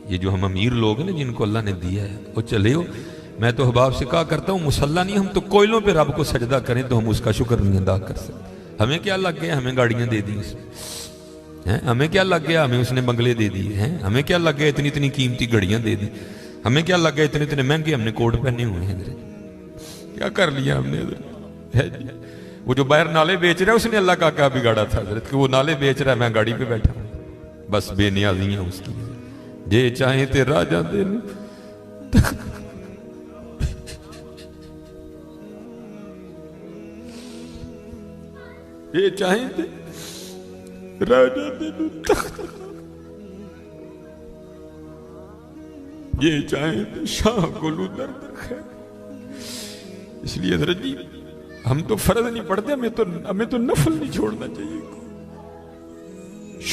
یہ جو ہم امیر لوگ ہیں نا جن کو اللہ نے دیا ہے وہ چلے ہو، میں تو احباب سے کہا کرتا ہوں مسلح نہیں، ہم تو کوئلوں پہ رب کو سجدہ کریں تو ہم اس کا شکر نہیں ادا کر سکتے۔ ہمیں کیا لگ گیا، ہمیں گاڑیاں دے دی اس میں، ہمیں کیا لگ گیا، ہمیں اس نے بنگلے دے دیے ہیں، ہمیں کیا لگ گیا اتنی اتنی قیمتی گھڑیاں دے دی، ہمیں کیا لگ گیا اتنے اتنے مہنگے ہم نے کوٹ پہنے ہوئے ہیں، کیا کر لیا ہم نے حضرت؟ وہ جو باہر نالے بیچ رہا ہے اس نے اللہ کا کیا بگاڑا تھا حضرت کہ وہ نالے بیچ رہا ہے، میں گاڑی پہ بیٹھا ہوں، بس بے نیازیاں اس کی، جے چاہیں تے راجہ دے یہ چاہیں تے راجہ دے تخت، یہ چاہیں تے شاہ گلو درد خیر۔ اس لیے حضرت جی ہم تو فرض نہیں پڑھتے، ہمیں تو نفل نہیں چھوڑنا چاہیے،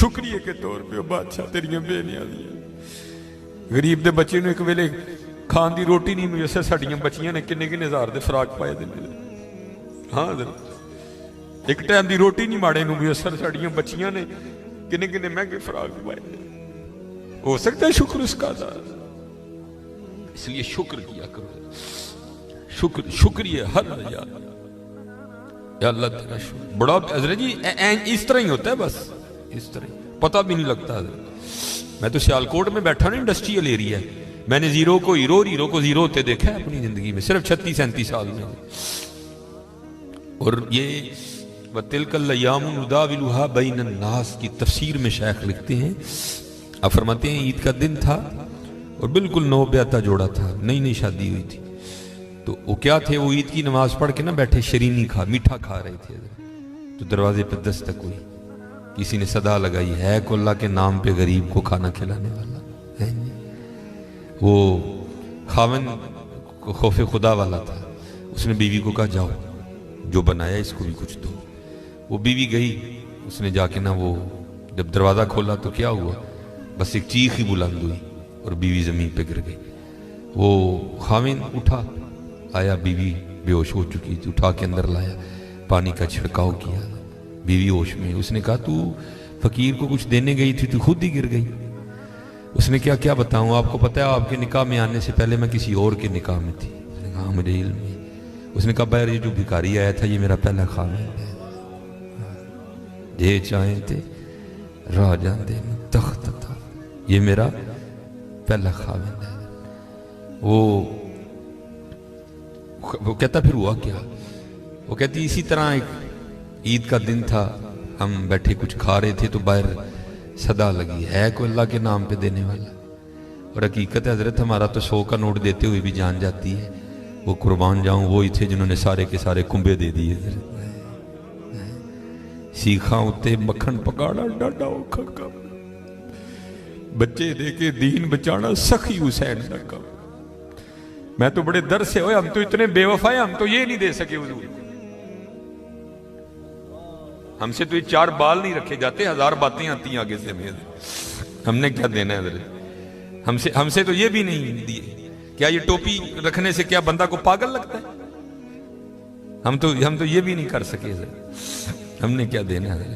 شکریہ کے طور پہ بادشاہ تیریاں بے نیازیاں۔ غریب دے بچے نے ایک ویلے کھان دی روٹی نہیں میسر، ساڑیاں بچیاں نے کنے کنے ہزار دے فراق پائے دے، ہاں حضرت ایک ٹائم دی روٹی نہیں ماڑے نو میسر، ساڑیاں بچیاں نے کنے کنے مہنگے فراق پائے دے۔ ہو سکتا ہے شکر اس کا ادا، اس لیے شکر کیا کرو، شکریہ ہر یاد، یا اللہ تیرا شکر بڑا حضرت جی اس طرح ہی ہوتا ہے، بس اس طرح پتہ بھی نہیں لگتا حضرت۔ میں تو سیالکوٹ میں بیٹھا نا، انڈسٹریل ایریا ہے، میں نے زیرو کو ہیرو اور ہیرو کو زیرو ہوتے دیکھا ہے اپنی زندگی میں، صرف 36-37 سال میں۔ اور یہ وَتِلْكَ الْأَيَّامُ نُدَاوِلُهَا بَيْنَ النَّاسِ کی تفسیر میں شیخ لکھتے ہیں، آپ فرماتے ہیں عید کا دن تھا اور بالکل نو بیعتہ جوڑا تھا، نئی نئی شادی ہوئی تھی، تو وہ کیا تھے، وہ عید کی نماز پڑھ کے نہ بیٹھے شرینی میٹھا کھا رہے تھے، تو دروازے پہ دستک ہوئی، کسی نے صدا لگائی، ہے کو اللہ کے نام پہ غریب کو کھانا کھلانے والا ہے۔ وہ خاوند خوف خدا والا تھا، اس نے بیوی کو کہا جاؤ جو بنایا اس کو بھی کچھ دو۔ وہ بیوی گئی، اس نے جا کے نہ وہ جب دروازہ کھولا تو کیا ہوا، بس ایک چیخ ہی بلند ہوئی اور بیوی زمین پہ گر گئی۔ وہ خاوند اٹھا، آیا، بیوی بے ہوش ہو چکی تھی، اٹھا کے اندر لایا، پانی کا چھڑکاؤ کیا، بیوی ہوش میں۔ اس نے کہا تو فقیر کو کچھ دینے گئی تھی تو خود ہی گر گئی۔ اس نے کیا بتاؤں، آپ کو پتہ ہے آپ کے نکاح میں آنے سے پہلے میں کسی اور کے نکاح میں تھی۔ اس نے کہا مجھے علم ہے۔ اس نے کہا بہر یہ جو بھکاری آیا تھا یہ میرا پہلا خاوند ہے، جے چاہیں تے راجہ دے تخت تھا، یہ میرا پہلا خاوند ہے۔ وہ کہتا پھر ہوا کیا، وہ کہتی اسی طرح ایک عید کا دن تھا، ہم بیٹھے کچھ کھا رہے تھے تو باہر صدا لگی، ہے کوئی اللہ کے نام پہ دینے والا؟ اور حقیقت ہے حضرت ہمارا تو 100 کا نوٹ دیتے ہوئے بھی جان جاتی ہے، وہ قربان جاؤں وہی تھے جنہوں نے سارے کے سارے کنبے دے دیے۔ سیکھاں اتے مکھن پکاڑا ڈاڈا اوکھا کام، بچے دے کے دین بچانا سخی حسین کا کام۔ میں تو بڑے در سے ہوئے، ہم تو اتنے بے وفا ہیں، ہم تو یہ نہیں دے سکے حضور کو، ہم سے تو یہ 4 بال نہیں رکھے جاتے، 1000 باتیں آتی ہیں آگے سے ہمیں، ہم نے کیا دینا ہے حضرت؟ ہم سے تو یہ بھی نہیں دیے۔ کیا یہ ٹوپی رکھنے سے کیا بندہ کو پاگل لگتا ہے؟ ہم تو یہ بھی نہیں کر سکے حضرت، ہم نے کیا دینا ہے؟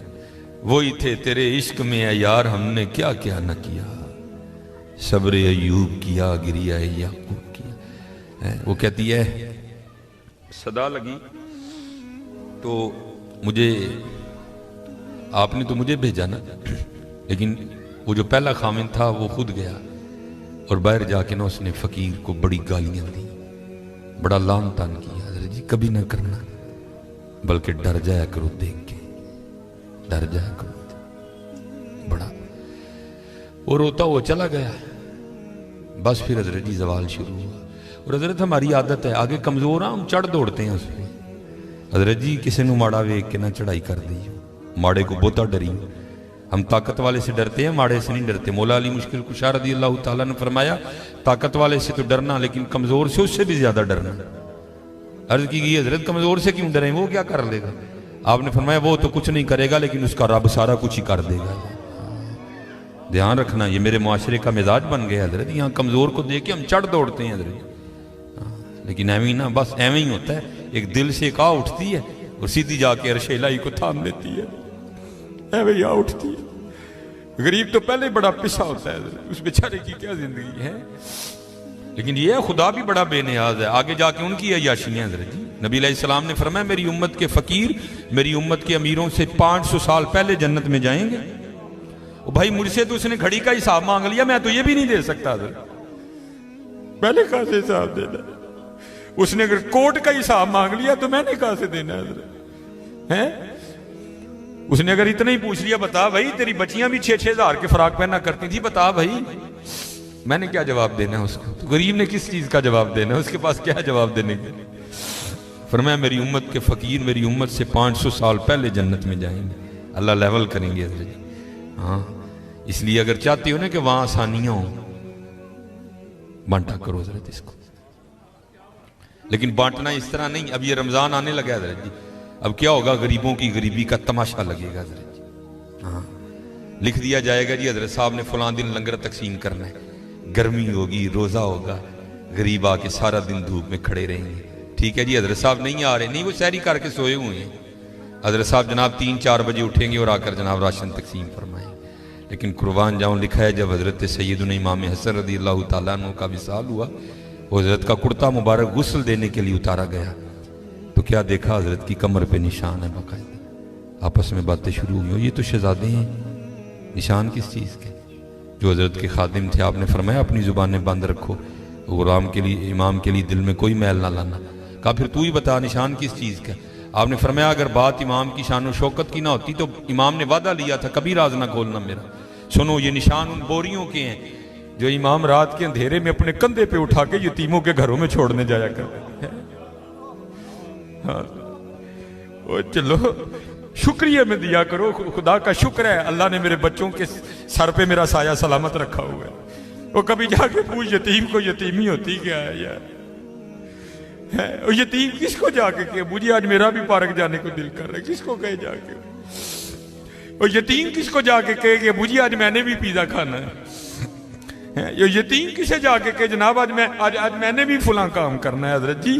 وہی تھے تیرے عشق میں اے یار، ہم نے کیا کیا نہ کیا، صبر ایوب کیا، گریہ یعقوب کیا۔ وہ کہتی ہے صدا لگی تو مجھے آپ نے تو مجھے بھیجا نا، لیکن وہ جو پہلا خاوند تھا وہ خود گیا اور باہر جا کے نا اس نے فقیر کو بڑی گالیاں دی، بڑا لعن طعن کیا۔ حضرت جی کبھی نہ کرنا، بلکہ ڈر جایا کرو دیکھ کے، ڈر جایا کرو بڑا۔ اور روتا وہ چلا گیا، بس پھر حضرت جی زوال شروع ہوا۔ اور حضرت ہماری عادت ہے، آگے کمزور ہم چڑھ دوڑتے ہیں اس پہ۔ حضرت جی کسی نو ماڑا ویک کے نہ چڑھائی کر دی، ماڑے کو بہتا ڈری، ہم طاقت والے سے ڈرتے ہیں، ماڑے سے نہیں ڈرتے۔ مولا علی مشکل کشا رضی اللہ تعالیٰ نے فرمایا طاقت والے سے تو ڈرنا، لیکن کمزور سے اس سے بھی زیادہ ڈرنا۔ عرض کی گئی حضرت کمزور سے کیوں ڈریں، وہ کیا کر لے گا؟ آپ نے فرمایا وہ تو کچھ نہیں کرے گا، لیکن اس کا رب سارا کچھ ہی کر دے گا۔ دھیان رکھنا، یہ میرے معاشرے کا مزاج بن گیا حضرت، یہاں کمزور کو دیکھ کے ہم چڑھ دوڑتے ہیں حضرت، لیکن ایویں نہ، بس ایویں ہی ہوتا ہے، ایک دل سے ایک آ اٹھتی ہے اور سیدھی جا کے عرش الہی کو تھام لیتی ہے، ایویں آ اٹھتی ہے۔ غریب تو پہلے ہی بڑا پسا ہوتا ہے، اس بیچارے کی کیا زندگی ہے. لیکن یہ خدا بھی بڑا بے نیاز ہے. آگے جا کے ان کی عیاشیاں حضرت جی. نبی علیہ السلام نے فرمایا میری امت کے فقیر میری امت کے امیروں سے 500 سال پہلے جنت میں جائیں گے. بھائی مجھ سے تو اس نے گھڑی کا حساب مانگ لیا، میں تو یہ بھی نہیں دے سکتا حضرت. پہلے کہاں سے حساب دینا؟ اس نے اگر کوٹ کا حساب مانگ لیا تو میں نے کہاں سے دینا حضرت ہیں؟ اس نے اگر اتنا ہی پوچھ لیا بتا بھائی تیری بچیاں بھی 6-6 ہزار کے فراق پہنا کرتی تھی، بتا بھائی، میں نے کیا جواب دینا ہے اس کو؟ تو غریب نے کس چیز کا جواب دینا ہے؟ اس کے پاس کیا جواب دینے کے؟ فرمایا میری امت کے فقیر میری امت سے 500 سال پہلے جنت میں جائیں گے. اللہ لیول کریں گے حضرت. ہاں اس لیے اگر چاہتے ہو نا کہ وہاں آسانیاں ہوں، بانٹا کرو حضرت اس کو. لیکن بانٹنا اس طرح نہیں. اب یہ رمضان آنے لگا حضرت جی، اب کیا ہوگا؟ غریبوں کی غریبی کا تماشا لگے گا حضرت جی. ہاں لکھ دیا جائے گا جی حضرت صاحب نے فلاں دن لنگر تقسیم کرنا ہے، گرمی ہوگی، روزہ ہوگا، غریب آ کے سارا دن دھوپ میں کھڑے رہیں گے. ٹھیک ہے جی حضرت صاحب نہیں آ رہے، نہیں وہ سحری کر کے سوئے ہوئے ہیں. حضرت صاحب جناب 3-4 بجے اٹھیں گے اور آ کر جناب راشن تقسیم فرمائیں. لیکن قربان جاؤں لکھا ہے جب حضرت سیدنا امام حسن رضی اللہ تعالیٰ عنہ کا وصال ہوا، وہ حضرت کا کرتا مبارک غسل دینے کے لیے اتارا گیا تو کیا دیکھا؟ حضرت کی کمر پہ نشان ہے باقاعدہ. آپس میں باتیں شروع ہوئی، یہ تو شہزادے ہیں. نشان کس چیز کے؟ جو حضرت کے خادم تھے. آپ نے فرمایا اپنی زبانیں بند رکھو، غلام کے لیے امام کے لیے دل میں کوئی میل نہ لانا. کہا پھر تو ہی بتا نشان کس چیز کا؟ آپ نے فرمایا اگر بات امام کی شان و شوکت کی نہ ہوتی تو امام نے وعدہ لیا تھا کبھی راز نہ کھولنا میرا. سنو یہ نشان ان بوریوں کے ہیں جو امام رات کے اندھیرے میں اپنے کندھے پہ اٹھا کے یتیموں کے گھروں میں چھوڑنے جایا کرتے ہیں. ہاں چلو شکریہ میں دیا کرو. خدا کا شکر ہے اللہ نے میرے بچوں کے سر پہ میرا سایہ سلامت رکھا ہوا ہے. وہ کبھی جا کے پوچھ یتیم کو یتیمی ہوتی کیا ہے یار؟ اور یتیم کس کو جا کے کہ مجھے آج میرا بھی پارک جانے کو دل کر رہا ہے، کس کو کہے جا کے؟ اور یتیم کس کو جا کے کہے کہ مجھے آج میں نے بھی پیزا کھانا ہے؟ یتیم کسے جا کے کہ جناب آج میں نے بھی فلاں کام کرنا ہے؟ حضرت جی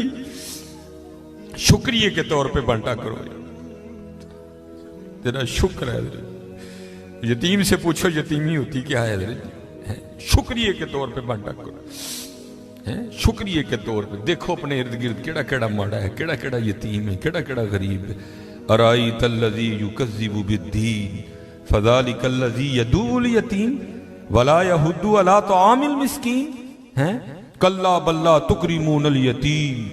شکریہ کے طور پہ بانٹا کرو. تیرا شکر ہے حضرت. یتیم سے پوچھو یتیمی ہوتی کیا ہے حضرت. شکریہ کے طور پہ بانٹا کرو. شکریہ کے طور پہ دیکھو اپنے ارد گرد کیڑا کیڑا ماڑا ہے، کیڑا کیڑا یتیم ہے، کیڑا کیڑا غریب ہے. ارائیت الذی یکذب بالدین فذلک الذی یدعو الیتیم ولا یحض علی طعام المسکین کلا بل لا تکرمون الیتیم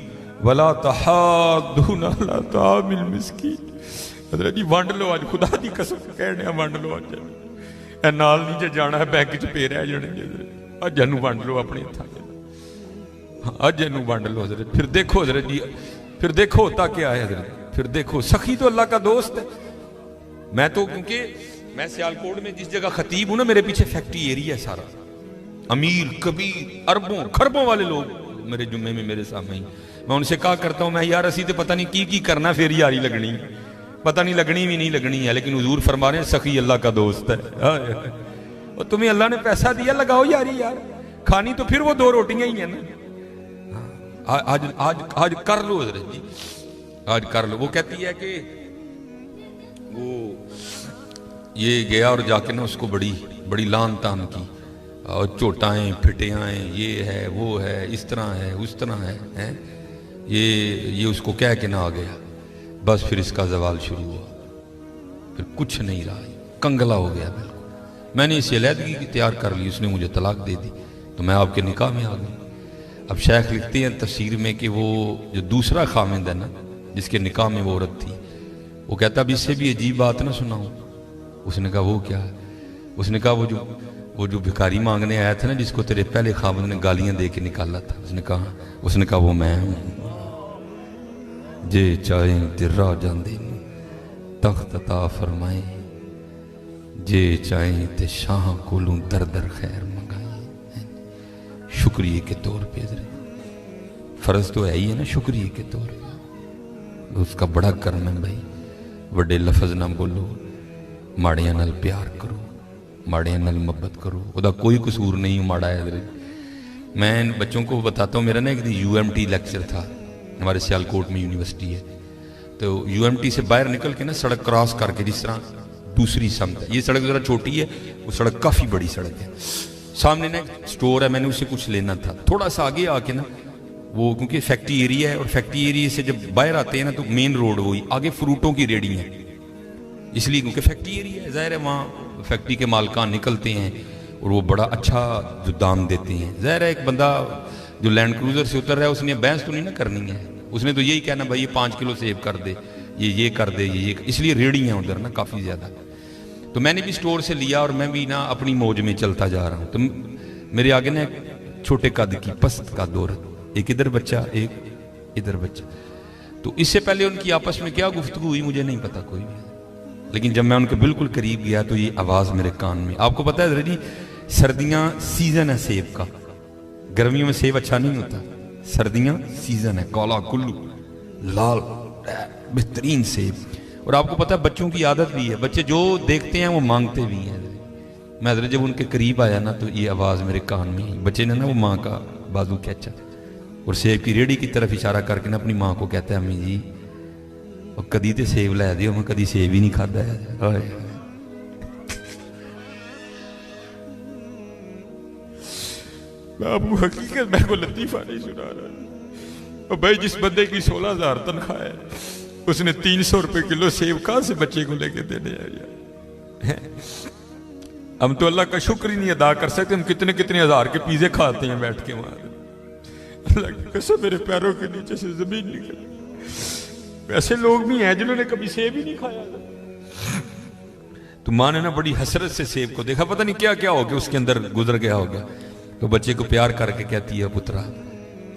ولا تحاضون علی طعام المسکین. حضرت جی وانڈ لو آج، خدا دی قسم کہنے وانڈ لو آج. اے نال نہیں جے جانا ہے بینک چ پے رہ جانے حضرت. اج انو وانڈ لو اپنے ہتھاں دے، اج انو وانڈ لو حضرت. پھر دیکھو حضرت جی، پھر دیکھو ہوتا کیا ہے حضرت. پھر دیکھو سخی تو اللہ کا دوست ہے. میں تو کیونکہ میں سیالکوٹ میں جس جگہ خطیب ہوں نا میرے پیچھے فیکٹری ایریا ہے سارا، امیر کبیر اربوں خربوں والے لوگ میرے جمعے میں میرے سامنے ہی. میں ان سے کہا کرتا ہوں میں یار اسی تے پتہ نہیں کی کرنا پھر یاری لگنی، پتہ نہیں لگنی بھی نہیں لگنی ہے، لیکن حضور فرما رہے ہیں سخی اللہ کا دوست ہے. اور تمہیں اللہ نے پیسہ دیا لگاؤ یاری یار، کھانی تو پھر وہ 2 روٹیاں ہی ہیں نا. آج کر لو حضرت جی، آج کر لو. وہ کہتی ہے کہ وہ یہ گیا اور جا کے نا اس کو بڑی لان تان کی، اور چوٹائیں پھٹیاں، یہ ہے وہ ہے، اس طرح ہے اس طرح ہے. یہ اس کو کہہ کے نہ آ گیا. بس پھر اس کا زوال شروع ہوا، پھر کچھ نہیں رہا، کنگلا ہو گیا بالکل. میں نے اسے علیحدگی تیار کر لی، اس نے مجھے طلاق دے دی تو میں آپ کے نکاح میں آ گئی. اب شیخ لکھتے ہیں تفسیر میں کہ وہ جو دوسرا خامند ہے نا جس کے نکاح میں وہ عورت تھی، وہ کہتا اب اس سے بھی عجیب بات نہ سناؤں. اس نے کہا وہ کیا ہے؟ اس نے کہا وہ جو بھکاری مانگنے آیا تھا نا جس کو تیرے پہلے خامند نے گالیاں دے کے نکالا تھا، اس نے کہا وہ میں ہوں. جے چاہیں تے راہ جاندے تخت عطا فرمائیں، جے چاہیں تے شاہ کولوں در در خیر منگائیں. شکریہ کے طور پہ فرض تو ہے ہی ہے نا، شکریہ کے طور پہ اس کا بڑا کرم ہے بھائی. وڈے لفظ نہ بولو، ماڑیاں نال پیار کرو، ماڑیاں نال محبت کرو. وہ دا کوئی قصور نہیں ماڑا ہے حضرت. میں بچوں کو بتاتا ہوں، میرا نا ایک دن UMT لیکچر تھا، ہمارے سیالکوٹ میں یونیورسٹی ہے، تو UMT سے باہر نکل کے نا سڑک کراس کر کے جس طرح دوسری سمت ہے. یہ سڑک ذرا چھوٹی ہے, وہ سڑک کافی بڑی سڑک ہے. سامنے نا ایک سٹور ہے, میں نے اسے کچھ لینا تھا. تھوڑا سا آگے آ کے نا وہ کیونکہ فیکٹری ایریا ہے, اور فیکٹری ایریا سے جب باہر آتے ہیں نا تو مین روڈ وہی, آگے فروٹوں کی ریڑی ہیں, اس لیے کیونکہ فیکٹری ایریا ہے, ظاہر ہے وہاں فیکٹری کے مالکان نکلتے ہیں اور وہ بڑا اچھا جو دام دیتے ہیں. ظاہر ہے ایک بندہ جو لینڈ کروزر سے اتر رہا ہے اس نے بحث تو نہیں نا کرنی ہے, اس نے تو یہی کہنا بھائی یہ 5 کلو سیب کر دے, یہ کر دے, یہ اس لیے ریڑی ہیں ادھر نا کافی زیادہ. تو میں نے بھی سٹور سے لیا اور میں بھی نا اپنی موج میں چلتا جا رہا ہوں. تو میرے آگے نا ایک چھوٹے قد کی پست کا دور, ایک ادھر بچہ ایک ادھر بچہ. تو اس سے پہلے ان کی آپس میں کیا گفتگو ہوئی مجھے نہیں پتا کوئی بھی, لیکن جب میں ان کے بالکل قریب گیا تو یہ آواز میرے کان میں. آپ کو پتا ہے جی سردیاں سیزن ہے سیب کا, گرمیوں میں سیب اچھا نہیں ہوتا, سردیاں سیزن ہے, کالا کلو لال بہترین سیب. اور آپ کو پتا ہے بچوں کی عادت بھی ہے, بچے جو دیکھتے ہیں وہ مانگتے بھی ہیں. میں حضرت جب ان کے قریب آیا نا تو یہ آواز میرے کان میں آئی. بچے نے نا وہ ماں کا بازو کھینچا اور سیب کی ریڑھی کی طرف اشارہ کر کے نا اپنی ماں کو کہتا ہے امی جی اور کدی تے سیب لے دیو, میں کدی سیب ہی نہیں کھادا ہے. میں آپ کو حقیقت میں کو لطیفہ نہیں سنا رہا. اور بھائی جس بندے کی 16,000 تنخواہ ہے اس نے 300 روپے کلو سیب کہاں سے بچے کو لے کے دینے ہیں. ہم تو اللہ کا شکر ہی نہیں ادا کر سکتے, ہم کتنے کتنے ہزار کے پیزے کھاتے ہیں بیٹھ کے وہاں. اللہ کی قسم میرے پیروں کے نیچے سے زمین نکل. ایسے لوگ بھی ہیں جنہوں نے کبھی سیب ہی نہیں کھایا. تو ماں نے نا بڑی حسرت سے سیب کو دیکھا, پتہ نہیں کیا کیا ہو گیا اس کے اندر گزر گیا ہوگا. تو بچے کو پیار کر کے کہتی ہے پترا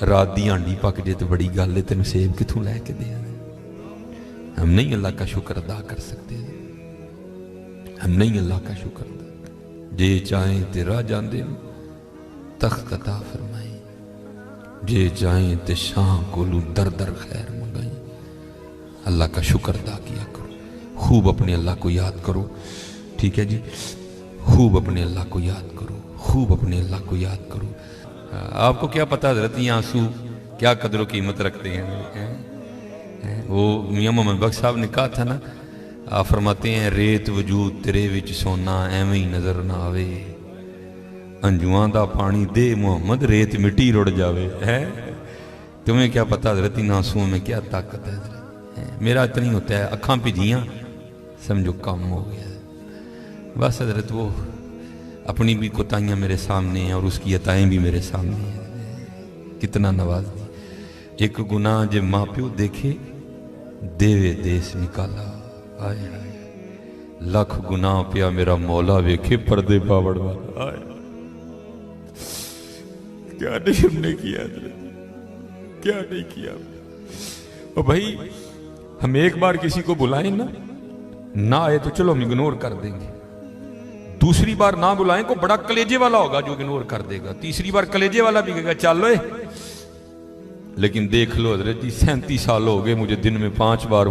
رات دی ہانڈی پک جے تو بڑی گل ہے, تینوں سیب کتوں لے کے دیا. ہم نہیں اللہ کا شکر ادا کر سکتے, ہم نہیں اللہ کا شکر ادا. جے چاہیں تے راہ جاندے تخت عطا فرمائیں, جے چاہیں تے شاہ کولو در در خیر منگائیں. اللہ کا شکر ادا کیا کرو, خوب اپنے اللہ کو یاد کرو. ٹھیک ہے جی, خوب اپنے اللہ کو یاد کرو, خوب اپنے اللہ کو یاد کرو. آپ کو کیا پتا حضرت یہ آنسو کیا قدر و قیمت رکھتے ہیں. وہ میاں محمد بخش صاحب نے کہا تھا نا, آپ فرماتے ہیں ریت وجود تیرے وچ سونا ایویں ہی نظر نہ آوے, انجواں دا پانی دے محمد ریت مٹی رڑ جاوے. تمہیں کیا پتا حضرت ان آنسوؤں میں کیا طاقت ہے. حضرت میرا اتنا ہی ہوتا ہے, اکھاں بھیجیاں سمجھو کام ہو گیا. بس حضرت وہ اپنی بھی کوتاہیاں میرے سامنے ہیں اور اس کی عطائیں بھی میرے سامنے ہیں. کتنا نواز دی. ایک گناہ جب ماں پیو دیکھے دیوے دیس نکالا, آئے آئے لاکھ گناہ پیا میرا مولا ویکھے پردے پاوڑ والا. آئے کیا نہیں ہم نے کیا حضرت, کیا نہیں کیا. اور بھائی ہم ایک بار کسی کو بلائیں نا, نہ آئے تو چلو ہم اگنور کر دیں گے. دوسری بار نہ بلائیں کو بڑا کلیجے والا ہوگا جو اگنور کر دے گا. تیسری بار کلیجے والا بھی کہے گا چل لو. لیکن دیکھ لو حضرت جی 37 سال ہو گئے مجھے دن میں 5 بار